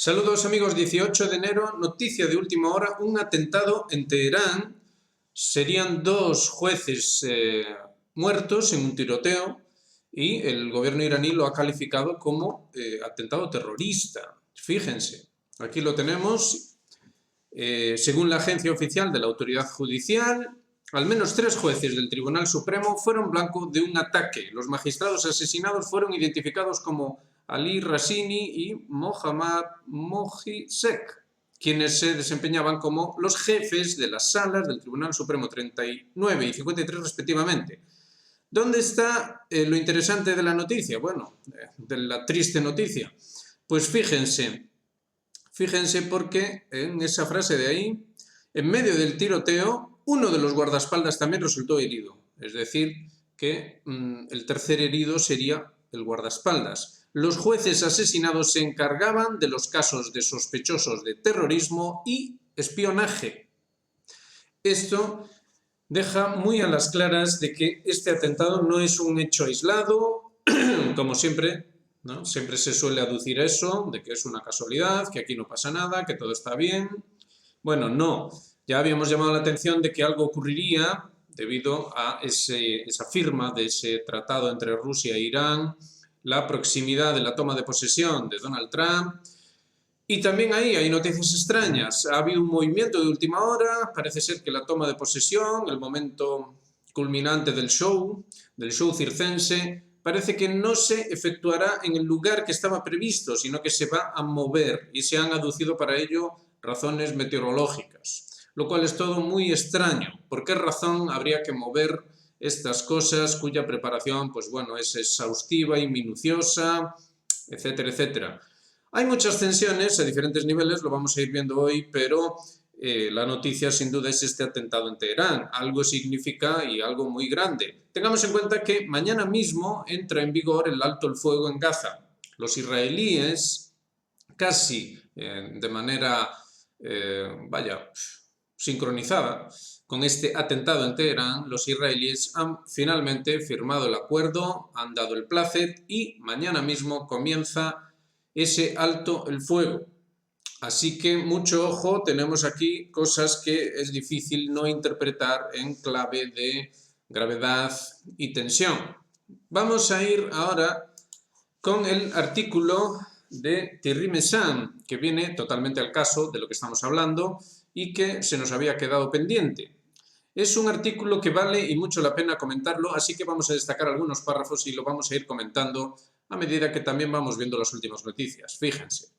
Saludos amigos, 18 de enero, noticia de última hora, un atentado en Teherán. Serían dos jueces muertos en un tiroteo y el gobierno iraní lo ha calificado como atentado terrorista. Fíjense, aquí lo tenemos. Según la agencia oficial de la autoridad judicial, al menos 3 jueces del Tribunal Supremo fueron blanco de un ataque. Los magistrados asesinados fueron identificados como Ali Rassini y Mohammad Mojisek, quienes se desempeñaban como los jefes de las salas del Tribunal Supremo 39 y 53 respectivamente. ¿Dónde está lo interesante de la noticia? Bueno, de la triste noticia. Pues fíjense porque en esa frase de ahí, en medio del tiroteo, uno de los guardaespaldas también resultó herido. Es decir, que el tercer herido sería el guardaespaldas. Los jueces asesinados se encargaban de los casos de sospechosos de terrorismo y espionaje. Esto deja muy a las claras de que este atentado no es un hecho aislado, como siempre, ¿no? Siempre se suele aducir eso, de que es una casualidad, que aquí no pasa nada, que todo está bien. Bueno, no. Ya habíamos llamado la atención de que algo ocurriría debido a esa firma de ese tratado entre Rusia e Irán, la proximidad de la toma de posesión de Donald Trump. Y también ahí hay noticias extrañas. Ha habido un movimiento de última hora, parece ser que la toma de posesión, el momento culminante del show circense, parece que no se efectuará en el lugar que estaba previsto, sino que se va a mover y se han aducido para ello razones meteorológicas, lo cual es todo muy extraño. ¿Por qué razón habría que mover estas cosas cuya preparación, pues bueno, es exhaustiva y minuciosa, etcétera, etcétera? Hay muchas tensiones a diferentes niveles, lo vamos a ir viendo hoy, pero la noticia sin duda es este atentado en Teherán. Algo significa y algo muy grande. Tengamos en cuenta que mañana mismo entra en vigor el alto el fuego en Gaza. Los israelíes, casi de manera, sincronizada con este atentado en Teherán, los israelíes han finalmente firmado el acuerdo, han dado el plácet y mañana mismo comienza ese alto el fuego. Así que mucho ojo, tenemos aquí cosas que es difícil no interpretar en clave de gravedad y tensión. Vamos a ir ahora con el artículo de Thierry Meyssan, que viene totalmente al caso de lo que estamos hablando y que se nos había quedado pendiente. Es un artículo que vale y mucho la pena comentarlo, así que vamos a destacar algunos párrafos y lo vamos a ir comentando a medida que también vamos viendo las últimas noticias. Fíjense.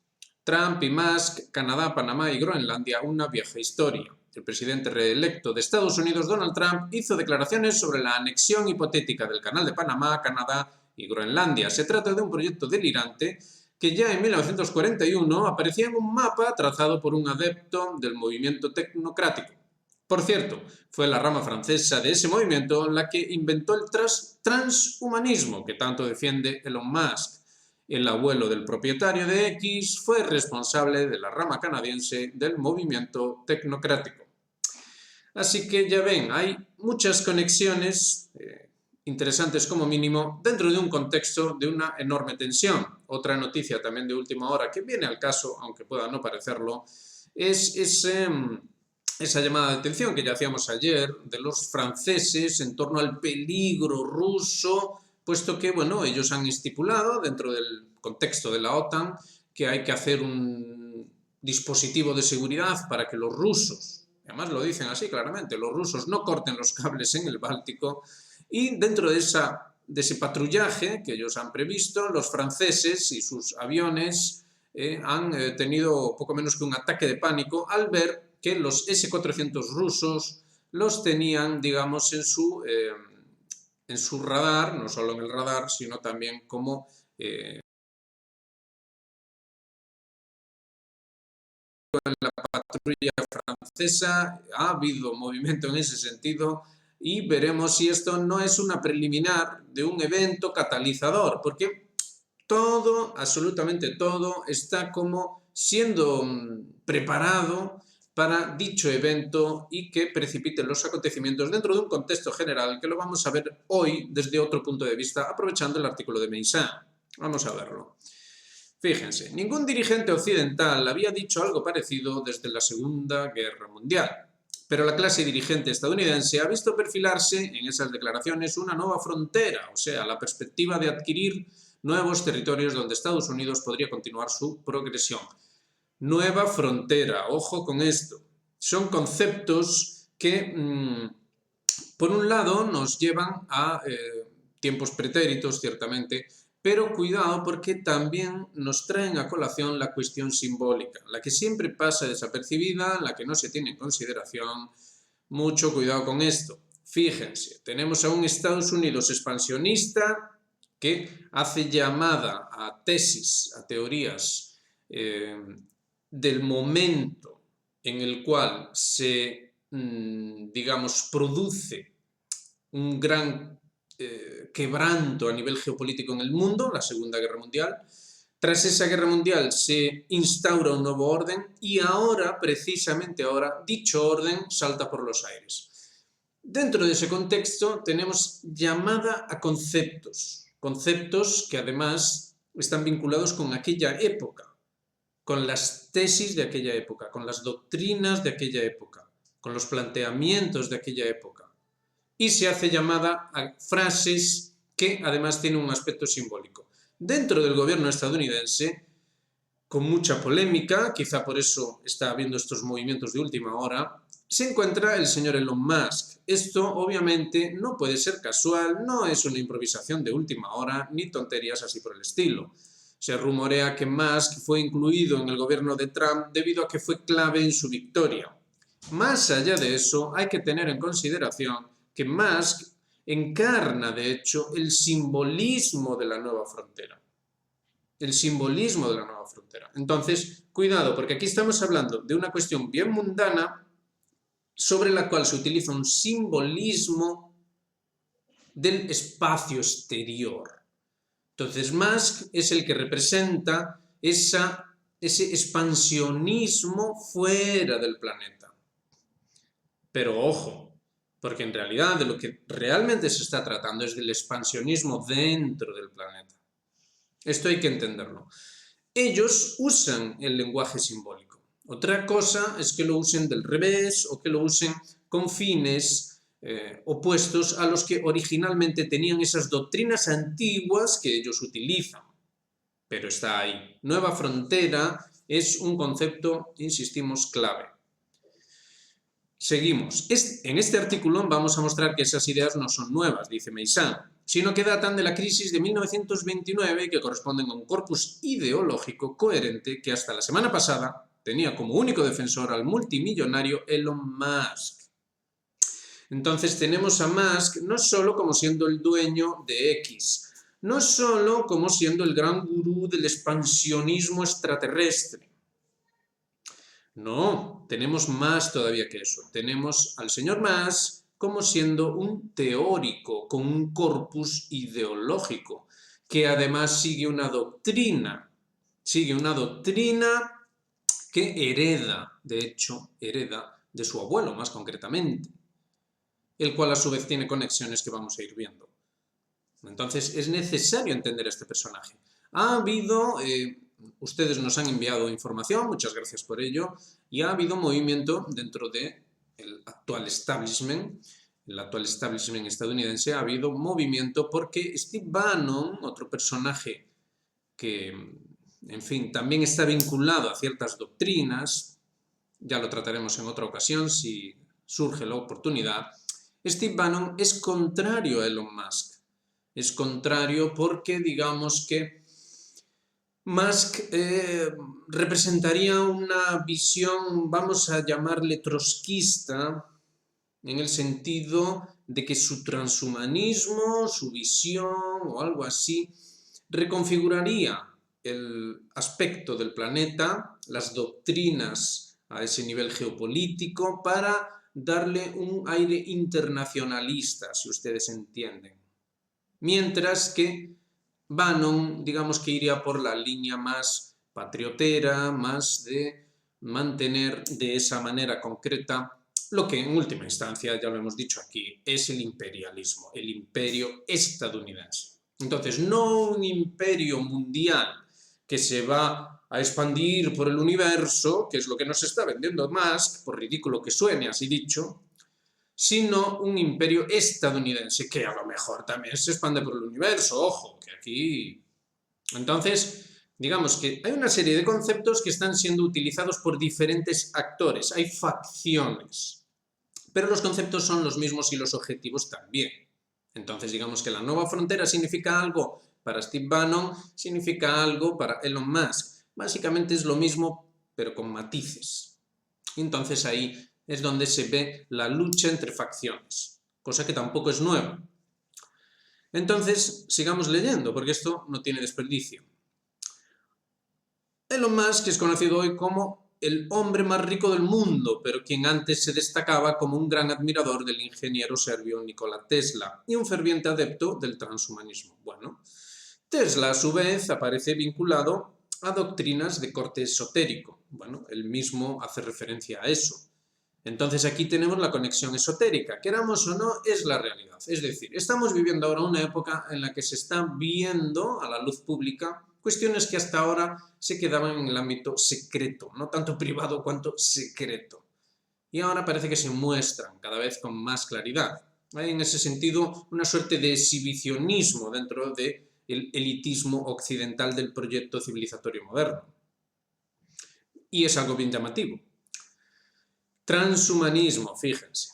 Trump y Musk, Canadá, Panamá y Groenlandia, una vieja historia. El presidente reelecto de Estados Unidos, Donald Trump, hizo declaraciones sobre la anexión hipotética del Canal de Panamá, Canadá y Groenlandia. Se trata de un proyecto delirante que ya en 1941 aparecía en un mapa trazado por un adepto del movimiento tecnocrático. Por cierto, fue la rama francesa de ese movimiento la que inventó el transhumanismo que tanto defiende Elon Musk. El abuelo del propietario de X fue responsable de la rama canadiense del movimiento tecnocrático. Así que ya ven, hay muchas conexiones interesantes como mínimo dentro de un contexto de una enorme tensión. Otra noticia también de última hora que viene al caso, aunque pueda no parecerlo, es esa llamada de atención que ya hacíamos ayer de los franceses en torno al peligro ruso, puesto que, bueno, ellos han estipulado dentro del contexto de la OTAN que hay que hacer un dispositivo de seguridad para que los rusos, además lo dicen así claramente, los rusos no corten los cables en el Báltico, y dentro de ese patrullaje que ellos han previsto, los franceses y sus aviones han tenido poco menos que un ataque de pánico al ver que los S-400 rusos los tenían, digamos, en su radar, no solo en el radar, sino también como en la patrulla francesa. Ha habido movimiento en ese sentido y veremos si esto no es una preliminar de un evento catalizador, porque todo, absolutamente todo, está como siendo preparado para dicho evento y que precipiten los acontecimientos dentro de un contexto general que lo vamos a ver hoy desde otro punto de vista, aprovechando el artículo de Meyssan. Vamos a verlo. Fíjense, ningún dirigente occidental había dicho algo parecido desde la Segunda Guerra Mundial, pero la clase dirigente estadounidense ha visto perfilarse en esas declaraciones una nueva frontera, o sea, la perspectiva de adquirir nuevos territorios donde Estados Unidos podría continuar su progresión. Nueva frontera, ojo con esto. Son conceptos que, por un lado, nos llevan a tiempos pretéritos, ciertamente, pero cuidado porque también nos traen a colación la cuestión simbólica, la que siempre pasa desapercibida, la que no se tiene en consideración. Mucho cuidado con esto. Fíjense, tenemos a un Estados Unidos expansionista que hace llamada a tesis, a teorías del momento en el cual se, digamos, produce un gran quebranto a nivel geopolítico en el mundo, la Segunda Guerra Mundial. Tras esa guerra mundial se instaura un nuevo orden y ahora, precisamente ahora, dicho orden salta por los aires. Dentro de ese contexto tenemos llamada a conceptos, conceptos que además están vinculados con aquella época, con las tesis de aquella época, con las doctrinas de aquella época, con los planteamientos de aquella época. Y se hace llamada a frases que además tienen un aspecto simbólico. Dentro del gobierno estadounidense, con mucha polémica, quizá por eso está habiendo estos movimientos de última hora, se encuentra el señor Elon Musk. Esto obviamente no puede ser casual, no es una improvisación de última hora, ni tonterías así por el estilo. Se rumorea que Musk fue incluido en el gobierno de Trump debido a que fue clave en su victoria. Más allá de eso, hay que tener en consideración que Musk encarna, de hecho, el simbolismo de la nueva frontera. El simbolismo de la nueva frontera. Entonces, cuidado, porque aquí estamos hablando de una cuestión bien mundana sobre la cual se utiliza un simbolismo del espacio exterior. Entonces, Musk es el que representa ese expansionismo fuera del planeta. Pero ojo, porque en realidad de lo que realmente se está tratando es del expansionismo dentro del planeta. Esto hay que entenderlo. Ellos usan el lenguaje simbólico. Otra cosa es que lo usen del revés o que lo usen con fines opuestos a los que originalmente tenían esas doctrinas antiguas que ellos utilizan. Pero está ahí. Nueva frontera es un concepto, insistimos, clave. Seguimos. En este artículo vamos a mostrar que esas ideas no son nuevas, dice Meyssan, sino que datan de la crisis de 1929 y que corresponden a un corpus ideológico coherente que hasta la semana pasada tenía como único defensor al multimillonario Elon Musk. Entonces tenemos a Musk no solo como siendo el dueño de X, no solo como siendo el gran gurú del expansionismo extraterrestre. No, tenemos más todavía que eso. Tenemos al señor Musk como siendo un teórico con un corpus ideológico que además sigue una doctrina que hereda, de hecho, hereda de su abuelo más concretamente, el cual a su vez tiene conexiones que vamos a ir viendo. Entonces es necesario entender a este personaje. Ha habido, ustedes nos han enviado información, muchas gracias por ello, y ha habido movimiento dentro del actual establishment estadounidense, ha habido movimiento porque Steve Bannon, otro personaje que, en fin, también está vinculado a ciertas doctrinas, ya lo trataremos en otra ocasión si surge la oportunidad. Steve Bannon es contrario a Elon Musk. Es contrario porque digamos que Musk representaría una visión, vamos a llamarle trotskista, en el sentido de que su transhumanismo, su visión o algo así, reconfiguraría el aspecto del planeta, las doctrinas a ese nivel geopolítico para darle un aire internacionalista, si ustedes entienden. Mientras que Bannon, digamos que iría por la línea más patriotera, más de mantener de esa manera concreta lo que en última instancia, ya lo hemos dicho aquí, es el imperialismo, el imperio estadounidense. Entonces, no un imperio mundial, que se va a expandir por el universo, que es lo que nos está vendiendo Musk, por ridículo que suene así dicho, sino un imperio estadounidense que a lo mejor también se expande por el universo, ojo, que aquí... Entonces, digamos que hay una serie de conceptos que están siendo utilizados por diferentes actores, hay facciones, pero los conceptos son los mismos y los objetivos también. Entonces, digamos que la nueva frontera significa algo para Steve Bannon, significa algo para Elon Musk. Básicamente es lo mismo, pero con matices. Entonces ahí es donde se ve la lucha entre facciones, cosa que tampoco es nueva. Entonces, sigamos leyendo, porque esto no tiene desperdicio. Elon Musk es conocido hoy como el hombre más rico del mundo, pero quien antes se destacaba como un gran admirador del ingeniero serbio Nikola Tesla y un ferviente adepto del transhumanismo. Bueno, Tesla a su vez aparece vinculado a doctrinas de corte esotérico. Bueno, él mismo hace referencia a eso. Entonces aquí tenemos la conexión esotérica, queramos o no, es la realidad. Es decir, estamos viviendo ahora una época en la que se están viendo a la luz pública cuestiones que hasta ahora se quedaban en el ámbito secreto, no tanto privado cuanto secreto. Y ahora parece que se muestran cada vez con más claridad. Hay en ese sentido una suerte de exhibicionismo dentro del elitismo occidental del proyecto civilizatorio moderno. Y es algo bien llamativo. Transhumanismo, fíjense.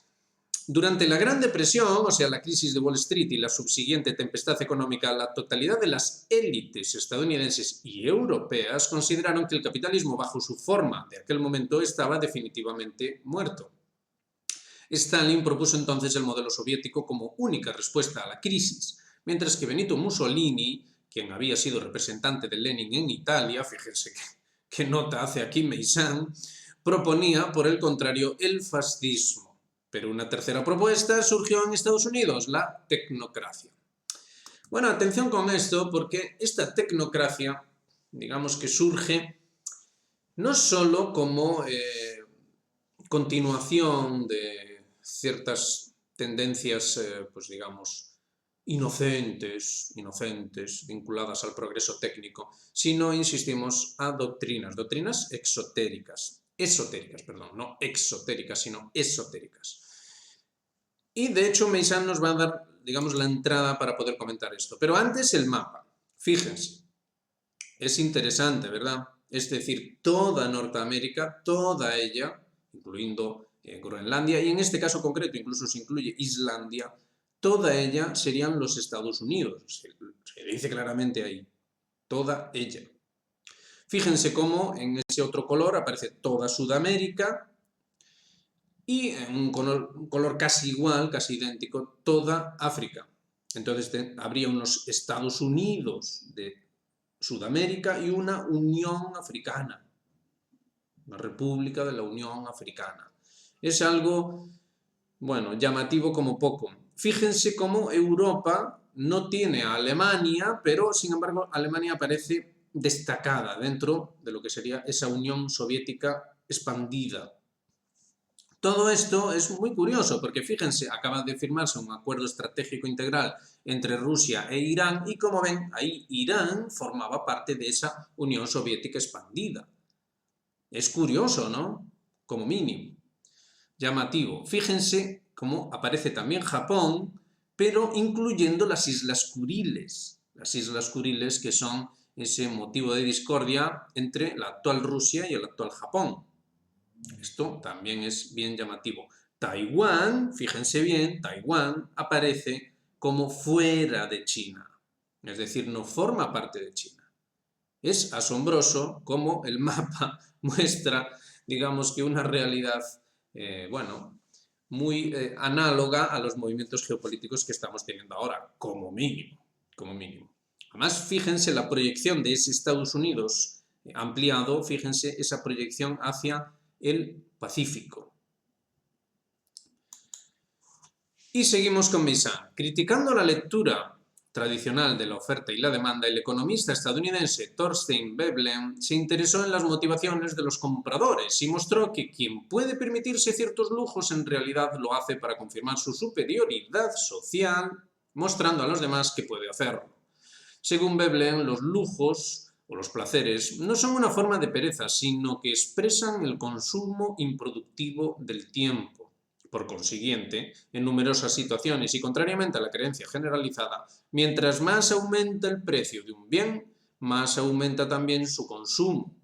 Durante la Gran Depresión, o sea, la crisis de Wall Street y la subsiguiente tempestad económica, la totalidad de las élites estadounidenses y europeas consideraron que el capitalismo bajo su forma de aquel momento estaba definitivamente muerto. Stalin propuso entonces el modelo soviético como única respuesta a la crisis, mientras que Benito Mussolini, quien había sido representante de Lenin en Italia, fíjense qué nota hace aquí Meyssan, proponía, por el contrario, el fascismo. Pero una tercera propuesta surgió en Estados Unidos, la tecnocracia. Bueno, atención con esto, porque esta tecnocracia, digamos que surge no solo como continuación de ciertas tendencias, pues digamos, inocentes, vinculadas al progreso técnico, sino, insistimos, a doctrinas exotéricas, no exotéricas, sino esotéricas. Y de hecho Meyssan nos va a dar, digamos, la entrada para poder comentar esto. Pero antes el mapa. Fíjense, es interesante, ¿verdad? Es decir, toda Norteamérica, toda ella, incluyendo Groenlandia, y en este caso concreto incluso se incluye Islandia, toda ella serían los Estados Unidos. Se dice claramente ahí, toda ella. Fíjense cómo en ese otro color aparece toda Sudamérica, y en un color casi igual, casi idéntico, toda África. Entonces habría unos Estados Unidos de Sudamérica y una Unión Africana, una República de la Unión Africana. Es algo, bueno, llamativo como poco. Fíjense cómo Europa no tiene a Alemania, pero sin embargo Alemania aparece destacada dentro de lo que sería esa Unión Soviética expandida. Todo esto es muy curioso porque fíjense, acaba de firmarse un acuerdo estratégico integral entre Rusia e Irán y como ven, ahí Irán formaba parte de esa Unión Soviética expandida. Es curioso, ¿no? Como mínimo. Llamativo. Fíjense cómo aparece también Japón, pero incluyendo las Islas Kuriles. Las Islas Kuriles que son ese motivo de discordia entre la actual Rusia y el actual Japón. Esto también es bien llamativo. Taiwán, fíjense bien, Taiwán aparece como fuera de China. Es decir, no forma parte de China. Es asombroso cómo el mapa muestra, digamos que una realidad, bueno, muy análoga a los movimientos geopolíticos que estamos teniendo ahora, como mínimo, como mínimo. Además, fíjense la proyección de ese Estados Unidos ampliado, fíjense esa proyección hacia el Pacífico. Y seguimos con Meyssan. Criticando la lectura tradicional de la oferta y la demanda, el economista estadounidense Thorstein Veblen se interesó en las motivaciones de los compradores y mostró que quien puede permitirse ciertos lujos en realidad lo hace para confirmar su superioridad social, mostrando a los demás que puede hacerlo. Según Veblen, los lujos o los placeres no son una forma de pereza, sino que expresan el consumo improductivo del tiempo. Por consiguiente, en numerosas situaciones y contrariamente a la creencia generalizada, mientras más aumenta el precio de un bien, más aumenta también su consumo.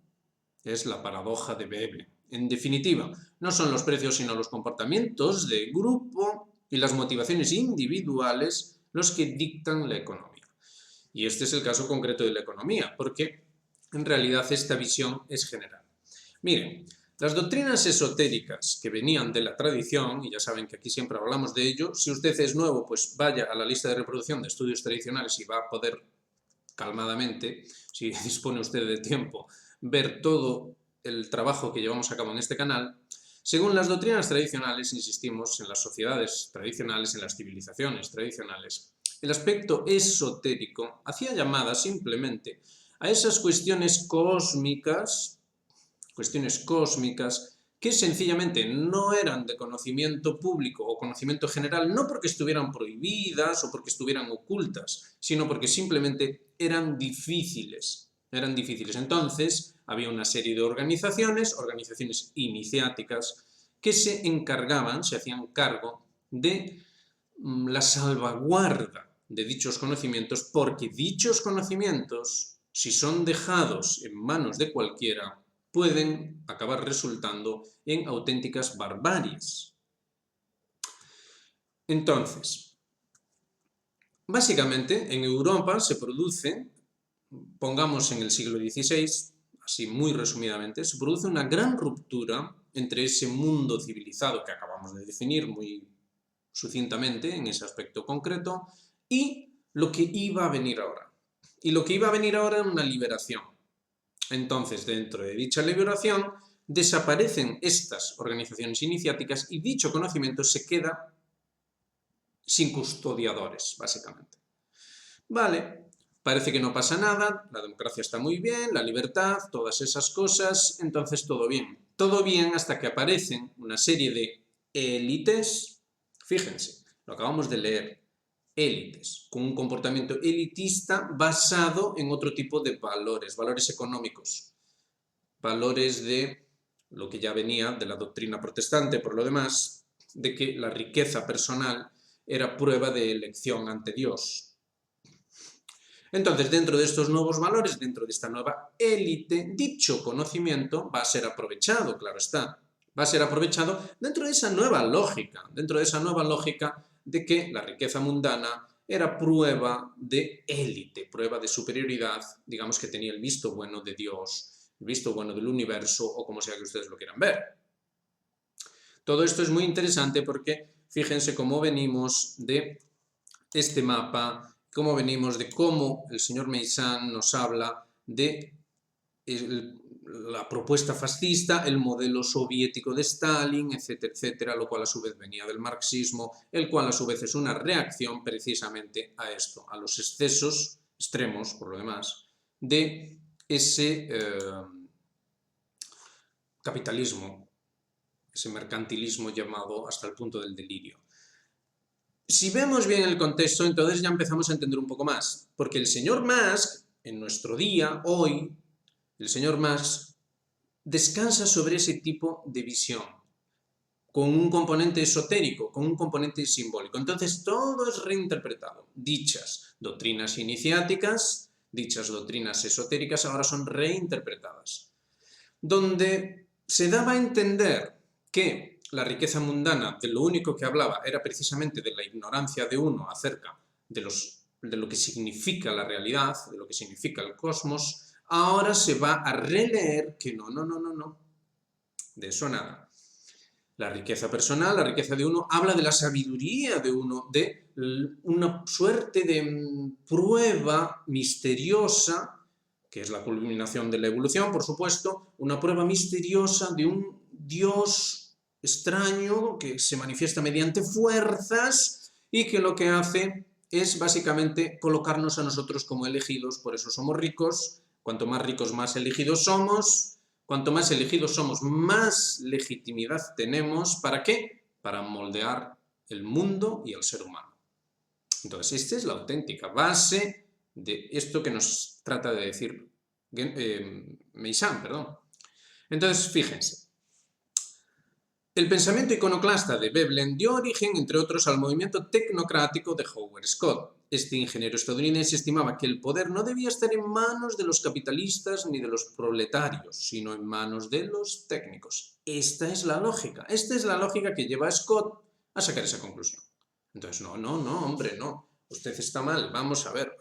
Es la paradoja de Veblen. En definitiva, no son los precios sino los comportamientos de grupo y las motivaciones individuales los que dictan la economía. Y este es el caso concreto de la economía, porque en realidad esta visión es general. Miren, las doctrinas esotéricas que venían de la tradición, y ya saben que aquí siempre hablamos de ello, si usted es nuevo, pues vaya a la lista de reproducción de estudios tradicionales y va a poder calmadamente, si dispone usted de tiempo, ver todo el trabajo que llevamos a cabo en este canal. Según las doctrinas tradicionales, insistimos, en las sociedades tradicionales, en las civilizaciones tradicionales, el aspecto esotérico hacía llamada simplemente a esas cuestiones cósmicas que sencillamente no eran de conocimiento público o conocimiento general, no porque estuvieran prohibidas o porque estuvieran ocultas, sino porque simplemente eran difíciles. Entonces, había una serie de organizaciones iniciáticas, que se hacían cargo de la salvaguarda de dichos conocimientos, porque dichos conocimientos, si son dejados en manos de cualquiera, pueden acabar resultando en auténticas barbaries. Entonces, básicamente en Europa se produce, pongamos en el siglo XVI, así muy resumidamente, se produce una gran ruptura entre ese mundo civilizado que acabamos de definir muy sucintamente en ese aspecto concreto y lo que iba a venir ahora. Y lo que iba a venir ahora era una liberación. Entonces, dentro de dicha liberación, desaparecen estas organizaciones iniciáticas y dicho conocimiento se queda sin custodiadores, básicamente. Vale, parece que no pasa nada, la democracia está muy bien, la libertad, todas esas cosas, entonces todo bien. Todo bien hasta que aparecen una serie de élites, fíjense, lo acabamos de leer, élites, con un comportamiento elitista basado en otro tipo de valores económicos, valores de lo que ya venía de la doctrina protestante, por lo demás, de que la riqueza personal era prueba de elección ante Dios. Entonces, dentro de estos nuevos valores, dentro de esta nueva élite, dicho conocimiento va a ser aprovechado, claro está, va a ser aprovechado dentro de esa nueva lógica, de que la riqueza mundana era prueba de élite, prueba de superioridad, digamos que tenía el visto bueno de Dios, el visto bueno del universo o como sea que ustedes lo quieran ver. Todo esto es muy interesante porque fíjense cómo venimos de este mapa, cómo venimos de cómo el señor Meyssan nos habla de la propuesta fascista, el modelo soviético de Stalin, etcétera, etcétera, lo cual a su vez venía del marxismo, el cual a su vez es una reacción precisamente a esto, a los excesos extremos, por lo demás, de ese capitalismo, ese mercantilismo llamado hasta el punto del delirio. Si vemos bien el contexto, entonces ya empezamos a entender un poco más, porque el señor Musk, en nuestro día, hoy, el señor Musk descansa sobre ese tipo de visión, con un componente esotérico, con un componente simbólico. Entonces todo es reinterpretado. Dichas doctrinas iniciáticas, dichas doctrinas esotéricas ahora son reinterpretadas, donde se daba a entender que la riqueza mundana, de lo único que hablaba era precisamente de la ignorancia de uno acerca de lo que significa la realidad, de lo que significa el cosmos, ahora se va a releer que no, de eso nada. La riqueza personal, la riqueza de uno, habla de la sabiduría de uno, de una suerte de prueba misteriosa, que es la culminación de la evolución, por supuesto, una prueba misteriosa de un Dios extraño que se manifiesta mediante fuerzas y que lo que hace es básicamente colocarnos a nosotros como elegidos, por eso somos ricos, cuanto más ricos más elegidos somos, cuanto más elegidos somos más legitimidad tenemos, ¿para qué? Para moldear el mundo y el ser humano. Entonces, esta es la auténtica base de esto que nos trata de decir Meissan, perdón. Entonces, fíjense. El pensamiento iconoclasta de Veblen dio origen, entre otros, al movimiento tecnocrático de Howard Scott. Este ingeniero estadounidense estimaba que el poder no debía estar en manos de los capitalistas ni de los proletarios, sino en manos de los técnicos. Esta es la lógica que lleva a Scott a sacar esa conclusión. Entonces, no, hombre, no. Usted está mal, vamos a ver.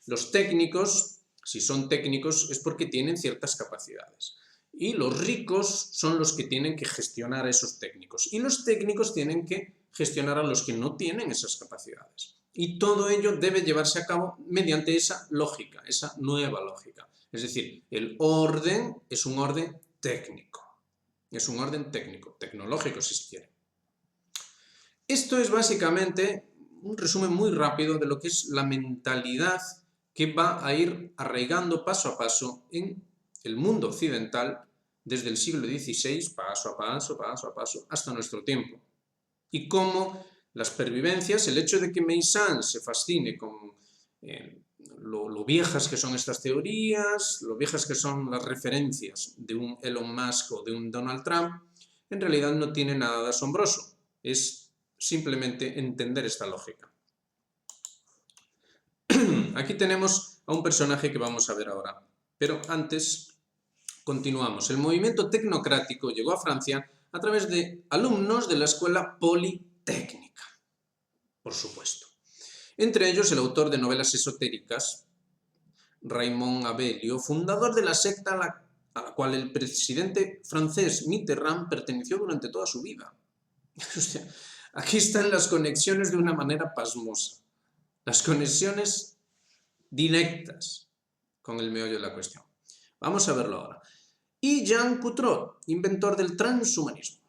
Los técnicos, si son técnicos, es porque tienen ciertas capacidades. Y los ricos son los que tienen que gestionar a esos técnicos. Y los técnicos tienen que gestionar a los que no tienen esas capacidades. Y todo ello debe llevarse a cabo mediante esa lógica, esa nueva lógica. Es decir, el orden es un orden técnico. Es un orden técnico, tecnológico si se quiere. Esto es básicamente un resumen muy rápido de lo que es la mentalidad que va a ir arraigando paso a paso en el mundo occidental desde el siglo XVI, paso a paso, hasta nuestro tiempo. Y cómo las pervivencias, el hecho de que Meissan se fascine con lo viejas que son estas teorías, lo viejas que son las referencias de un Elon Musk o de un Donald Trump, en realidad no tiene nada de asombroso. Es simplemente entender esta lógica. Aquí tenemos a un personaje que vamos a ver ahora, pero antes continuamos. El movimiento tecnocrático llegó a Francia a través de alumnos de la Escuela Politécnica, por supuesto. Entre ellos el autor de novelas esotéricas, Raymond Abelio, fundador de la secta a la cual el presidente francés Mitterrand perteneció durante toda su vida. O sea, aquí están las conexiones de una manera pasmosa. Las conexiones directas con el meollo de la cuestión. Vamos a verlo ahora. Y Jean Coutrot, inventor del transhumanismo.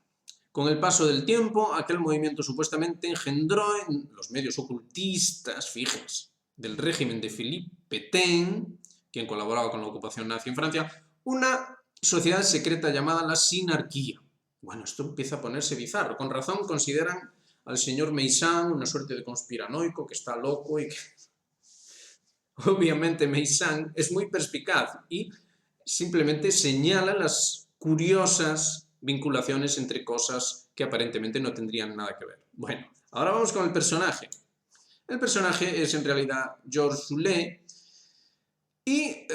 Con el paso del tiempo, aquel movimiento supuestamente engendró en los medios ocultistas, fíjense, del régimen de Philippe Pétain, quien colaboraba con la ocupación nazi en Francia, una sociedad secreta llamada la sinarquía. Bueno, esto empieza a ponerse bizarro. Con razón consideran al señor Meissan una suerte de conspiranoico que está loco y que... Obviamente Meissan es muy perspicaz y simplemente señala las curiosas vinculaciones entre cosas que aparentemente no tendrían nada que ver. Bueno, ahora vamos con el personaje. El personaje es en realidad Georges Soulet y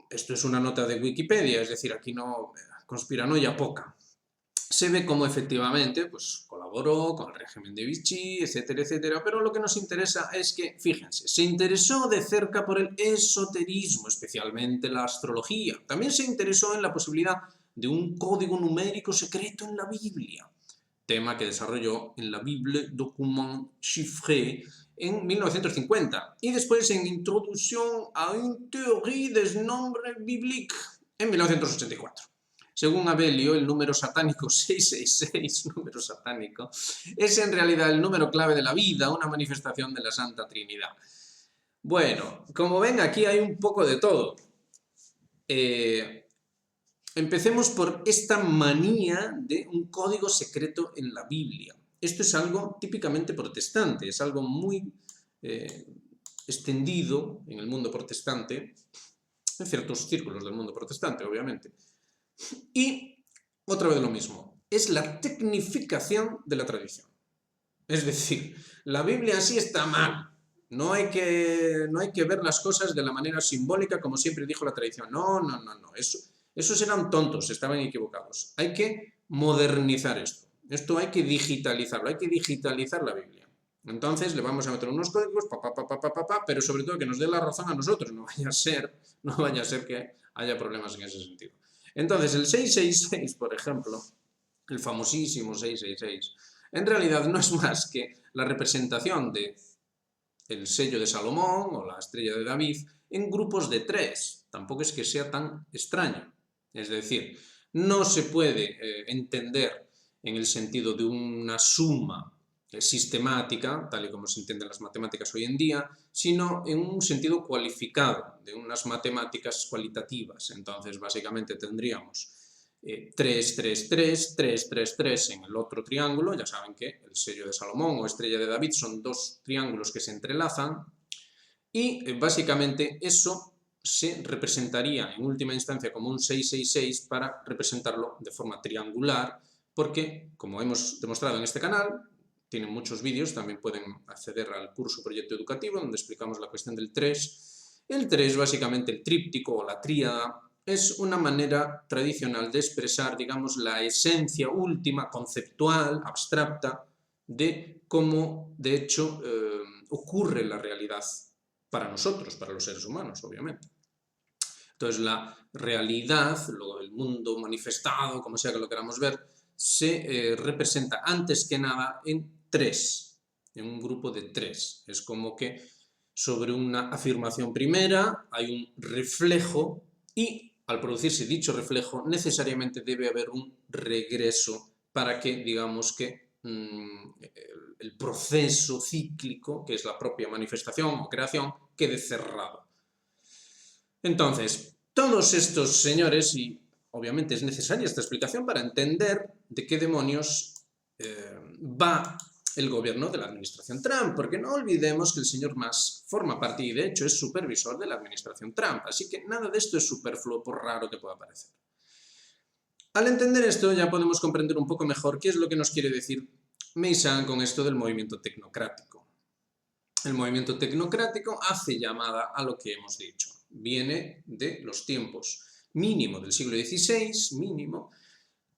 esto es una nota de Wikipedia, es decir, aquí no conspiranoia poca. Se ve cómo efectivamente pues, colaboró con el régimen de Vichy, etcétera, etcétera, pero lo que nos interesa es que, fíjense, se interesó de cerca por el esoterismo, especialmente la astrología. También se interesó en la posibilidad de un código numérico secreto en la Biblia, tema que desarrolló en la Bible Document Chiffré en 1950, y después en Introducción a une théorie des nombres bibliques en 1984. Según Abelio, el número satánico 666, número satánico, es en realidad el número clave de la vida, una manifestación de la Santa Trinidad. Bueno, como ven, aquí hay un poco de todo. Empecemos por esta manía de un código secreto en la Biblia. Esto es algo típicamente protestante, es algo muy extendido en el mundo protestante, en ciertos círculos del mundo protestante, obviamente. Y otra vez lo mismo, es la tecnificación de la tradición. Es decir, la Biblia así está mal. No hay que ver las cosas de la manera simbólica como siempre dijo la tradición. No. Esos eran tontos, estaban equivocados. Hay que modernizar esto. Esto hay que digitalizarlo, hay que digitalizar la Biblia. Entonces le vamos a meter unos códigos, pero sobre todo que nos dé la razón a nosotros. No vaya a ser que haya problemas en ese sentido. Entonces, el 666, por ejemplo, el famosísimo 666, en realidad no es más que la representación del sello de Salomón o la estrella de David en grupos de 3. Tampoco es que sea tan extraño. Es decir, no se puede entender en el sentido de una suma sistemática, tal y como se entienden las matemáticas hoy en día, sino en un sentido cualificado, de unas matemáticas cualitativas. Entonces, básicamente tendríamos 3, 3, 3, 3, 3, 3 en el otro triángulo. Ya saben que el sello de Salomón o estrella de David son dos triángulos que se entrelazan y básicamente eso se representaría en última instancia como un 666 para representarlo de forma triangular, porque, como hemos demostrado en este canal, tienen muchos vídeos, también pueden acceder al curso proyecto educativo donde explicamos la cuestión del 3. El 3, básicamente el tríptico o la tríada, es una manera tradicional de expresar, digamos, la esencia última, conceptual, abstracta, de cómo, de hecho, ocurre la realidad para nosotros, para los seres humanos, obviamente. Entonces, la realidad, el mundo manifestado, como sea que lo queramos ver, se representa antes que nada en 3, en un grupo de 3. Es como que sobre una afirmación primera hay un reflejo y al producirse dicho reflejo necesariamente debe haber un regreso para que, digamos que el proceso cíclico, que es la propia manifestación o creación, quede cerrado. Entonces, todos estos señores, y obviamente es necesaria esta explicación para entender de qué demonios va el gobierno de la administración Trump, porque no olvidemos que el señor Musk forma parte y de hecho es supervisor de la administración Trump, así que nada de esto es superfluo por raro que pueda parecer. Al entender esto ya podemos comprender un poco mejor qué es lo que nos quiere decir Meyssan con esto del movimiento tecnocrático. El movimiento tecnocrático hace llamada a lo que hemos dicho. Viene de los tiempos mínimo del siglo XVI, mínimo,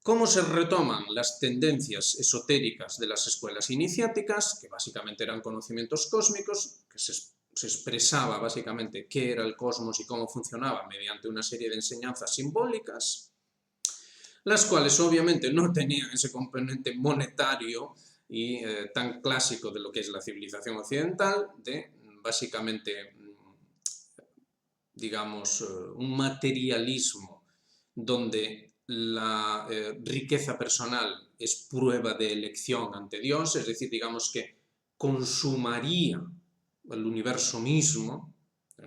cómo se retoman las tendencias esotéricas de las escuelas iniciáticas, que básicamente eran conocimientos cósmicos, que se expresaba básicamente qué era el cosmos y cómo funcionaba mediante una serie de enseñanzas simbólicas, las cuales obviamente no tenían ese componente monetario y tan clásico de lo que es la civilización occidental, de básicamente, digamos, un materialismo donde la riqueza personal es prueba de elección ante Dios, es decir, digamos que consumaría el universo mismo,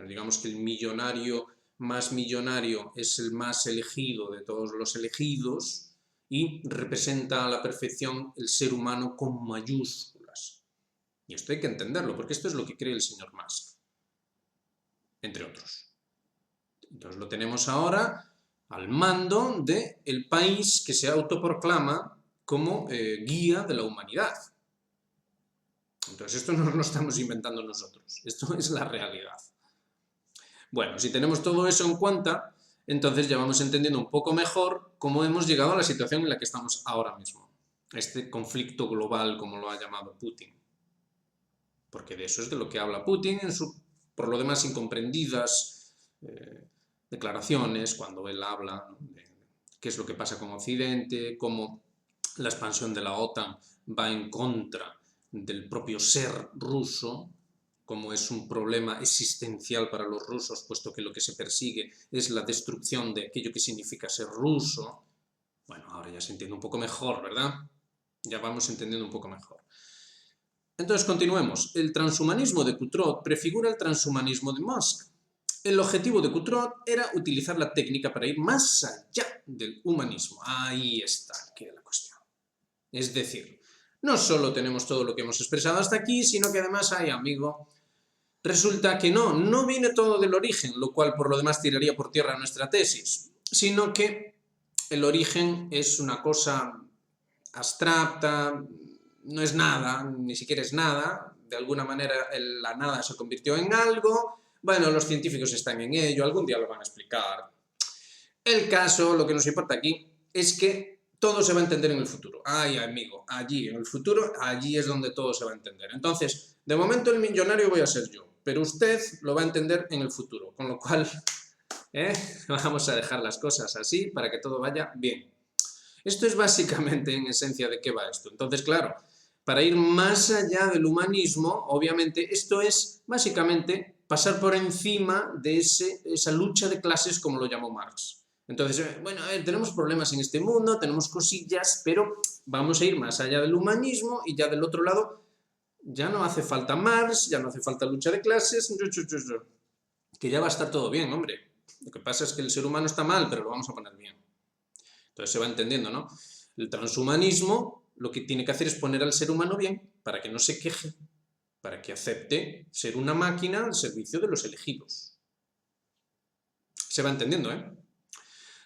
digamos que el millonario más millonario es el más elegido de todos los elegidos y representa a la perfección el ser humano con mayúsculas. Y esto hay que entenderlo, porque esto es lo que cree el señor Musk, entre otros. Entonces lo tenemos ahora al mando del país que se autoproclama como guía de la humanidad. Entonces esto no lo estamos inventando nosotros, esto es la realidad. Bueno, si tenemos todo eso en cuenta, entonces ya vamos entendiendo un poco mejor cómo hemos llegado a la situación en la que estamos ahora mismo. Este conflicto global, como lo ha llamado Putin. Porque de eso es de lo que habla Putin en sus, por lo demás, incomprendidas declaraciones, cuando él habla, ¿no?, de qué es lo que pasa con Occidente, cómo la expansión de la OTAN va en contra del propio ser ruso, como es un problema existencial para los rusos, puesto que lo que se persigue es la destrucción de aquello que significa ser ruso. Bueno, ahora ya se entiende un poco mejor, ¿verdad? Ya vamos entendiendo un poco mejor. Entonces, continuemos. El transhumanismo de Coutrot prefigura el transhumanismo de Musk. El objetivo de Coutrot era utilizar la técnica para ir más allá del humanismo. Ahí está, queda la cuestión. Es decir, no solo tenemos todo lo que hemos expresado hasta aquí, sino que además hay, amigo, resulta que no viene todo del origen, lo cual por lo demás tiraría por tierra nuestra tesis, sino que el origen es una cosa abstracta, no es nada, ni siquiera es nada, de alguna manera la nada se convirtió en algo, bueno, los científicos están en ello, algún día lo van a explicar. El caso, lo que nos importa aquí, es que todo se va a entender en el futuro. Ay, amigo, allí, en el futuro, allí es donde todo se va a entender. Entonces, de momento el millonario voy a ser yo, pero usted lo va a entender en el futuro, con lo cual vamos a dejar las cosas así para que todo vaya bien. Esto es básicamente, en esencia, de qué va esto. Entonces, claro, para ir más allá del humanismo, obviamente, esto es básicamente pasar por encima de esa lucha de clases, como lo llamó Marx. Entonces, bueno, tenemos problemas en este mundo, tenemos cosillas, pero vamos a ir más allá del humanismo y ya del otro lado ya no hace falta Marx, ya no hace falta lucha de clases, que ya va a estar todo bien, hombre. Lo que pasa es que el ser humano está mal, pero lo vamos a poner bien. Entonces se va entendiendo, ¿no? El transhumanismo lo que tiene que hacer es poner al ser humano bien para que no se queje, para que acepte ser una máquina al servicio de los elegidos. Se va entendiendo, ¿eh?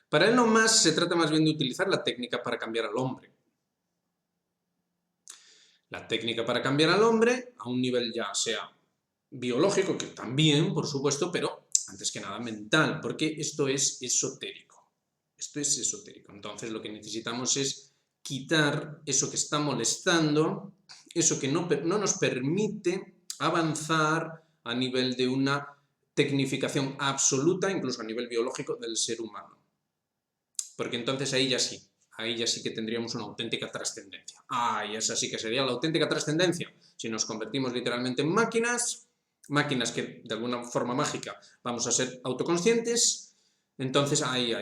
Para Elon Musk se trata más bien de utilizar la técnica para cambiar al hombre. La técnica para cambiar al hombre a un nivel ya sea biológico, que también, por supuesto, pero antes que nada mental, porque esto es esotérico. Esto es esotérico. Entonces lo que necesitamos es quitar eso que está molestando, eso que no nos permite avanzar a nivel de una tecnificación absoluta, incluso a nivel biológico, del ser humano. Porque entonces ahí ya sí que tendríamos una auténtica trascendencia. Y esa sí que sería la auténtica trascendencia. Si nos convertimos literalmente en máquinas que de alguna forma mágica vamos a ser autoconscientes, entonces ahí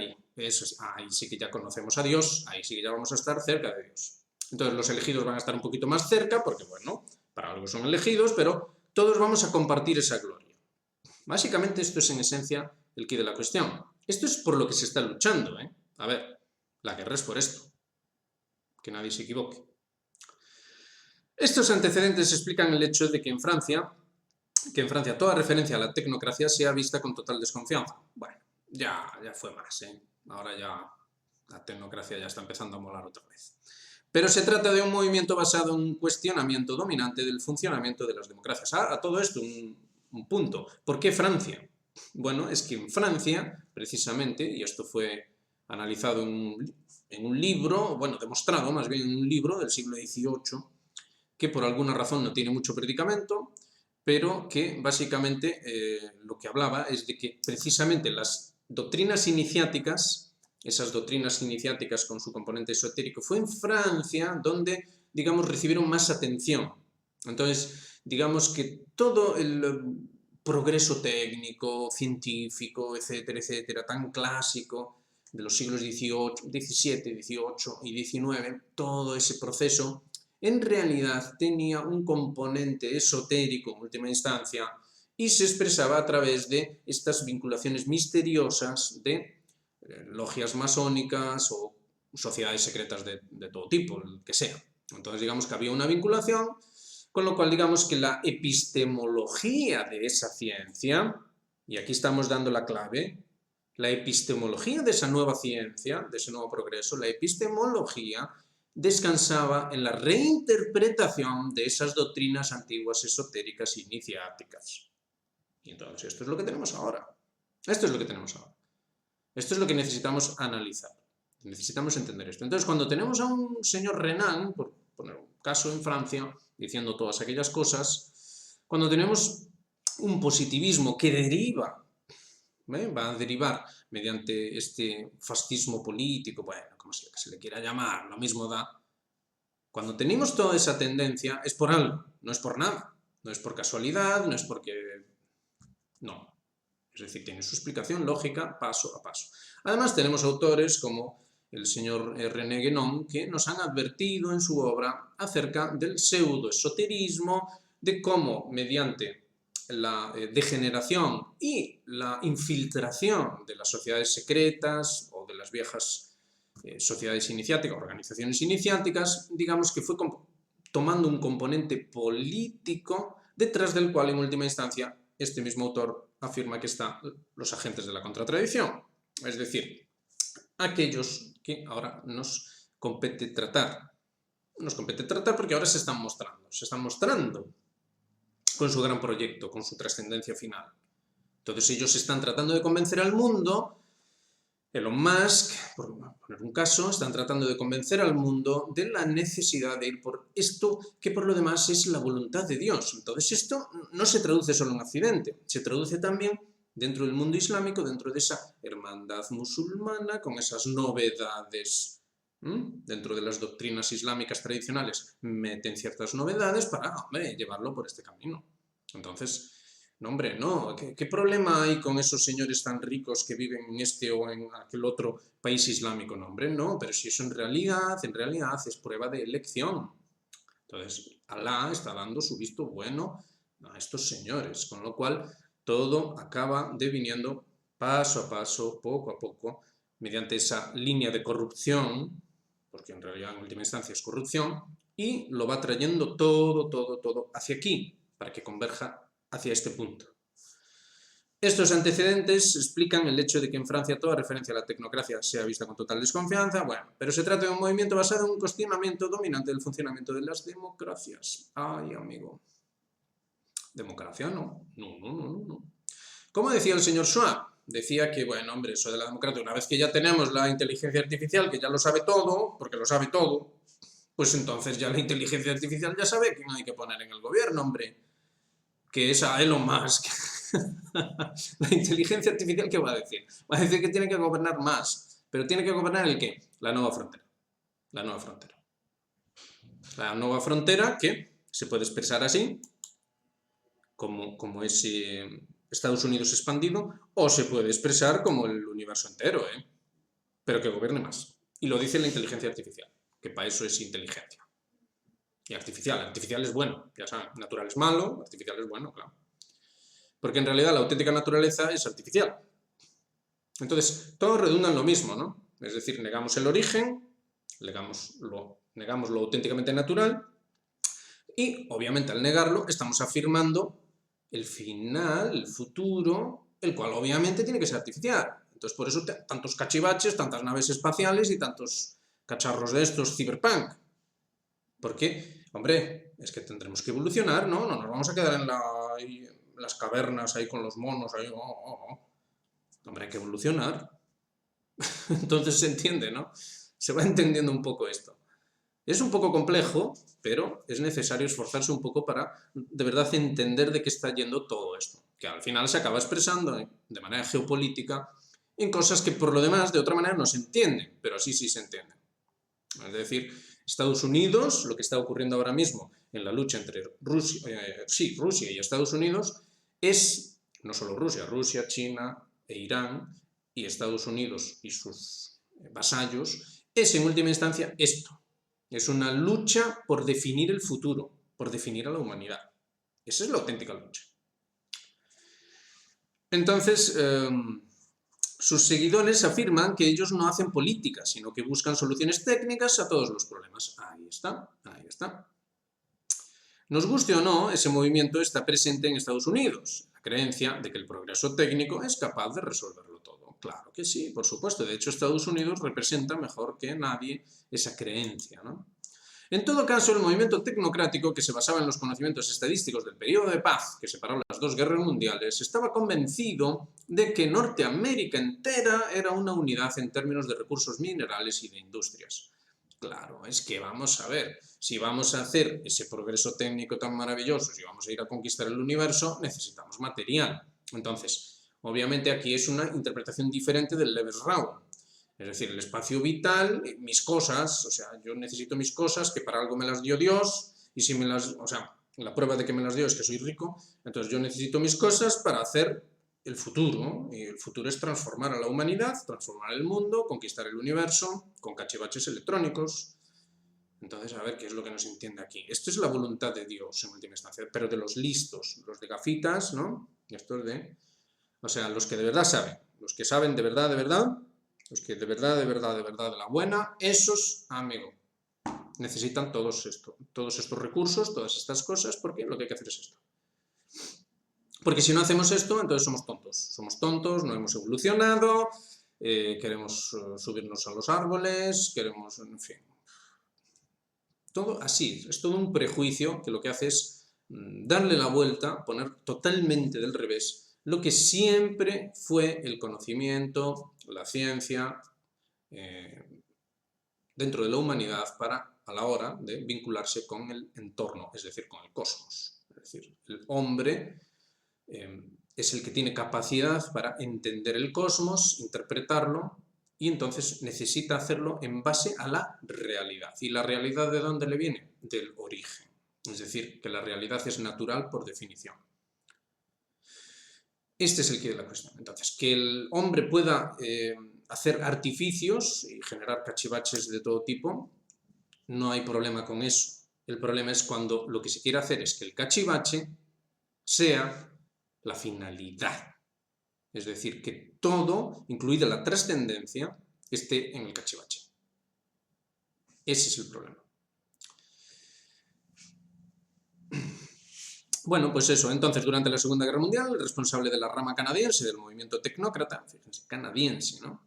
sí que ya conocemos a Dios, ahí sí que ya vamos a estar cerca de Dios. Entonces los elegidos van a estar un poquito más cerca, porque bueno, para algo son elegidos, pero todos vamos a compartir esa gloria. Básicamente esto es en esencia el quid de la cuestión. Esto es por lo que se está luchando, ¿eh? A ver, la guerra es por esto. Que nadie se equivoque. Estos antecedentes explican el hecho de que en Francia toda referencia a la tecnocracia sea vista con total desconfianza. Bueno, ya fue más, ¿eh? Ahora ya la tecnocracia ya está empezando a molar otra vez. Pero se trata de un movimiento basado en un cuestionamiento dominante del funcionamiento de las democracias. A todo esto, un punto. ¿Por qué Francia? Bueno, es que en Francia, precisamente, y esto fue analizado en un libro, bueno, demostrado más bien en un libro del siglo XVIII, que por alguna razón no tiene mucho predicamento, pero que básicamente lo que hablaba es de que precisamente las doctrinas iniciáticas, esas doctrinas iniciáticas con su componente esotérico, fue en Francia donde, digamos, recibieron más atención. Entonces, digamos que todo el progreso técnico, científico, etcétera, etcétera, tan clásico de los siglos XVIII, XVII y XIX, todo ese proceso en realidad tenía un componente esotérico en última instancia y se expresaba a través de estas vinculaciones misteriosas de logias masónicas o sociedades secretas de todo tipo, el que sea. Entonces digamos que había una vinculación, con lo cual digamos que la epistemología de esa ciencia, y aquí estamos dando la clave, la epistemología de esa nueva ciencia, de ese nuevo progreso, la epistemología descansaba en la reinterpretación de esas doctrinas antiguas esotéricas iniciáticas. Y entonces esto es lo que tenemos ahora. Esto es lo que tenemos ahora. Esto es lo que necesitamos analizar. Necesitamos entender esto. Entonces, cuando tenemos a un señor Renan, por poner un caso en Francia, diciendo todas aquellas cosas, cuando tenemos un positivismo que deriva, va a derivar mediante este fascismo político, bueno, como se le quiera llamar, lo mismo da. Cuando tenemos toda esa tendencia es por algo, no es por nada, no es por casualidad, no es porque... No. Es decir, tiene su explicación lógica paso a paso. Además tenemos autores como el señor René Guénon que nos han advertido en su obra acerca del pseudoesoterismo, de cómo mediante la degeneración y la infiltración de las sociedades secretas o de las viejas sociedades iniciáticas, organizaciones iniciáticas, digamos que fue tomando un componente político detrás del cual en última instancia este mismo autor afirma que están los agentes de la contratradición, es decir, aquellos que ahora nos compete tratar. Nos compete tratar porque ahora se están mostrando con su gran proyecto, con su trascendencia final. Entonces ellos están tratando de convencer al mundo, Elon Musk, por poner un caso, están tratando de convencer al mundo de la necesidad de ir por esto que por lo demás es la voluntad de Dios. Entonces esto no se traduce solo en Occidente, se traduce también dentro del mundo islámico, dentro de esa hermandad musulmana, con esas novedades. Dentro de las doctrinas islámicas tradicionales meten ciertas novedades para, llevarlo por este camino. Entonces, no, hombre, no. ¿Qué problema hay con esos señores tan ricos que viven en este o en aquel otro país islámico? No, hombre, no. Pero si eso en realidad es prueba de elección. Entonces, Alá está dando su visto bueno a estos señores, con lo cual todo acaba deviniendo paso a paso, poco a poco, mediante esa línea de corrupción, porque en realidad en última instancia es corrupción, y lo va trayendo todo hacia aquí, para que converja hacia este punto. Estos antecedentes explican el hecho de que en Francia toda referencia a la tecnocracia sea vista con total desconfianza, bueno, pero se trata de un movimiento basado en un cuestionamiento dominante del funcionamiento de las democracias. Ay, amigo. Democracia no. No, no, no, no. Como decía el señor Schwab, decía que, bueno, hombre, eso de la democracia, una vez que ya tenemos la inteligencia artificial, que ya lo sabe todo, porque lo sabe todo, pues entonces ya la inteligencia artificial ya sabe quién hay que poner en el gobierno, hombre, que es a Elon Musk. La inteligencia artificial, ¿qué va a decir? Va a decir que tiene que gobernar más, pero ¿tiene que gobernar el qué? La nueva frontera. La nueva frontera. La nueva frontera que se puede expresar así, como ese Estados Unidos expandido, o se puede expresar como el universo entero, pero que gobierne más. Y lo dice la inteligencia artificial, que para eso es inteligencia. Y artificial, artificial es bueno, ya saben, natural es malo, artificial es bueno, claro. Porque en realidad la auténtica naturaleza es artificial. Entonces, todo redunda en lo mismo, ¿no? Es decir, negamos el origen, negamos lo auténticamente natural, y obviamente al negarlo estamos afirmando el final, el futuro, el cual obviamente tiene que ser artificial. Entonces por eso tantos cachivaches, tantas naves espaciales y tantos cacharros de estos cyberpunk. Porque, hombre, es que tendremos que evolucionar, ¿no? No nos vamos a quedar en las cavernas ahí con los monos, ahí, Hombre, hay que evolucionar. Entonces se entiende, ¿no? Se va entendiendo un poco esto. Es un poco complejo, pero es necesario esforzarse un poco para de verdad entender de qué está yendo todo esto, que al final se acaba expresando de manera geopolítica en cosas que por lo demás de otra manera no se entienden, pero así sí se entienden. Es decir, Estados Unidos, lo que está ocurriendo ahora mismo en la lucha entre Rusia y Estados Unidos es no solo Rusia, China e Irán y Estados Unidos y sus vasallos, es en última instancia esto. Es una lucha por definir el futuro, por definir a la humanidad. Esa es la auténtica lucha. Entonces, sus seguidores afirman que ellos no hacen política, sino que buscan soluciones técnicas a todos los problemas. Ahí está, ahí está. Nos guste o no, ese movimiento está presente en Estados Unidos, la creencia de que el progreso técnico es capaz de resolverlo todo. Claro que sí, por supuesto. De hecho, Estados Unidos representa mejor que nadie esa creencia, ¿no? En todo caso, el movimiento tecnocrático, que se basaba en los conocimientos estadísticos del periodo de paz que separó las dos guerras mundiales, estaba convencido de que Norteamérica entera era una unidad en términos de recursos minerales y de industrias. Claro, es que vamos a ver, si vamos a hacer ese progreso técnico tan maravilloso, si vamos a ir a conquistar el universo, necesitamos material. Entonces, obviamente aquí es una interpretación diferente del Lebensraum. Es decir, el espacio vital, mis cosas, o sea, yo necesito mis cosas que para algo me las dio Dios y si me las, o sea, la prueba de que me las dio es que soy rico, entonces yo necesito mis cosas para hacer el futuro, y el futuro es transformar a la humanidad, transformar el mundo, conquistar el universo con cachivaches electrónicos. Entonces, a ver qué es lo que nos entiende aquí. Esto es la voluntad de Dios en última instancia, pero de los listos, los de gafitas, ¿no? Y estos de, o sea, los que de verdad saben, los que saben de verdad, los que de verdad, de la buena, esos, amigo, necesitan todos estos recursos, todas estas cosas, porque lo que hay que hacer es esto. Porque si no hacemos esto, entonces somos tontos, no hemos evolucionado, queremos subirnos a los árboles, queremos, en fin. Todo así, es todo un prejuicio que lo que hace es darle la vuelta, poner totalmente del revés lo que siempre fue el conocimiento, la ciencia, dentro de la humanidad a la hora de vincularse con el entorno, es decir, con el cosmos. Es decir, el hombre es el que tiene capacidad para entender el cosmos, interpretarlo, y entonces necesita hacerlo en base a la realidad. ¿Y la realidad de dónde le viene? Del origen. Es decir, que la realidad es natural por definición. Este es el quid de la cuestión. Entonces, que el hombre pueda hacer artificios y generar cachivaches de todo tipo, no hay problema con eso. El problema es cuando lo que se quiere hacer es que el cachivache sea la finalidad. Es decir, que todo, incluida la trascendencia, esté en el cachivache. Ese es el problema. Bueno, pues eso, entonces durante la Segunda Guerra Mundial, el responsable de la rama canadiense del movimiento tecnócrata, fíjense, canadiense, ¿no?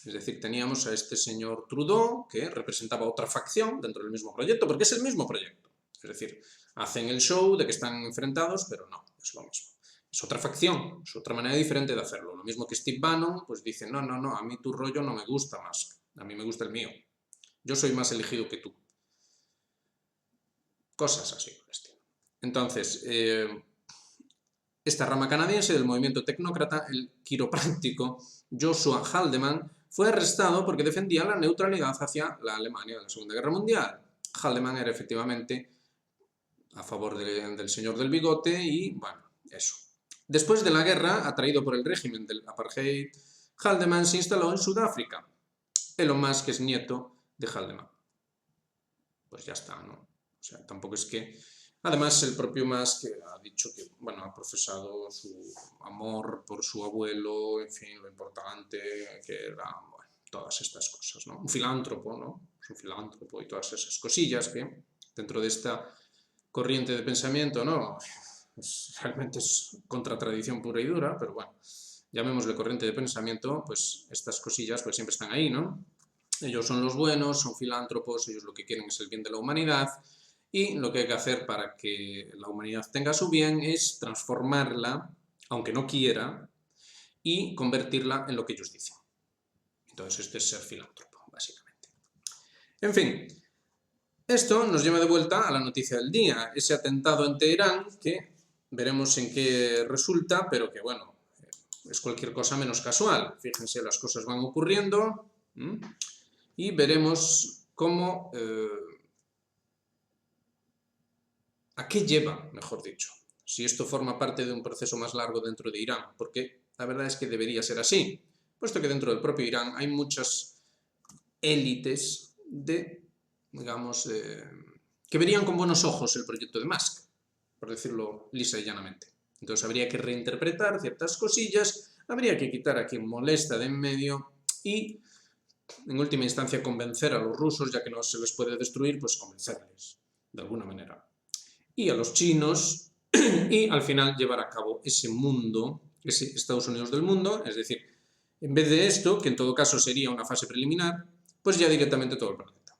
Es decir, teníamos a este señor Trudeau, que representaba otra facción dentro del mismo proyecto, porque es el mismo proyecto. Es decir, hacen el show de que están enfrentados, pero no, es lo mismo. Es otra facción, es otra manera diferente de hacerlo. Lo mismo que Steve Bannon, pues dice, no, no, no, a mí tu rollo no me gusta más, a mí me gusta el mío. Yo soy más elegido que tú. Cosas así por el estilo. Entonces, esta rama canadiense del movimiento tecnócrata, el quiropráctico Joshua Haldeman, fue arrestado porque defendía la neutralidad hacia la Alemania de la Segunda Guerra Mundial. Haldeman era efectivamente a favor del señor del bigote y, bueno, eso. Después de la guerra, atraído por el régimen del apartheid, Haldeman se instaló en Sudáfrica. Elon Musk es nieto de Haldeman. Pues ya está, ¿no? O sea, tampoco es que... Además, el propio Musk ha dicho que, bueno, ha profesado su amor por su abuelo, en fin, lo importante que era, bueno, todas estas cosas, ¿no? Un filántropo, ¿no? Es un filántropo y todas esas cosillas que dentro de esta corriente de pensamiento, ¿no? Realmente es contra tradición pura y dura, pero bueno, llamémosle corriente de pensamiento, pues estas cosillas pues siempre están ahí, ¿no? Ellos son los buenos, son filántropos, ellos lo que quieren es el bien de la humanidad y lo que hay que hacer para que la humanidad tenga su bien es transformarla, aunque no quiera, y convertirla en lo que ellos dicen. Entonces este es ser filántropo, básicamente. En fin, esto nos lleva de vuelta a la noticia del día, ese atentado en Teherán que veremos en qué resulta, pero que bueno, es cualquier cosa menos casual. Fíjense, las cosas van ocurriendo y veremos cómo... ¿A qué lleva, mejor dicho? Si esto forma parte de un proceso más largo dentro de Irán, porque la verdad es que debería ser así, puesto que dentro del propio Irán hay muchas élites digamos, que verían con buenos ojos el proyecto de Musk, por decirlo lisa y llanamente. Entonces habría que reinterpretar ciertas cosillas, habría que quitar a quien molesta de en medio y, en última instancia, convencer a los rusos, ya que no se les puede destruir, pues convencerles, de alguna manera. Y a los chinos, y al final llevar a cabo ese mundo, ese Estados Unidos del mundo, es decir, en vez de esto, que en todo caso sería una fase preliminar, pues ya directamente todo el planeta.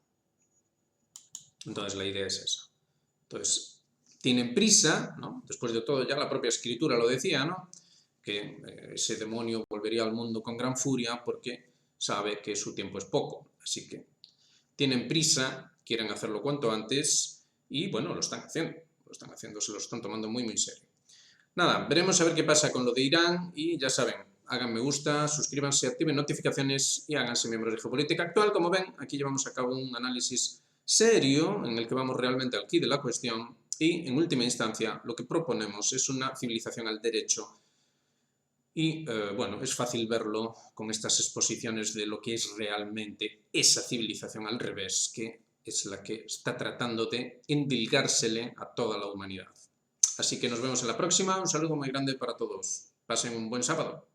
Entonces la idea es esa. Entonces, tienen prisa, ¿no? Después de todo ya la propia escritura lo decía, ¿no? Que ese demonio volvería al mundo con gran furia porque sabe que su tiempo es poco. Así que tienen prisa, quieren hacerlo cuanto antes y, bueno, lo están haciendo, se lo están tomando muy, muy en serio. Nada, veremos a ver qué pasa con lo de Irán y ya saben, hagan me gusta, suscríbanse, activen notificaciones y háganse miembros de Geopolítica Actual. Como ven, aquí llevamos a cabo un análisis serio en el que vamos realmente al quid de la cuestión y, en última instancia, lo que proponemos es una civilización al derecho y, bueno, es fácil verlo con estas exposiciones de lo que es realmente esa civilización al revés, que es la que está tratando de endilgársele a toda la humanidad. Así que nos vemos en la próxima. Un saludo muy grande para todos. Pasen un buen sábado.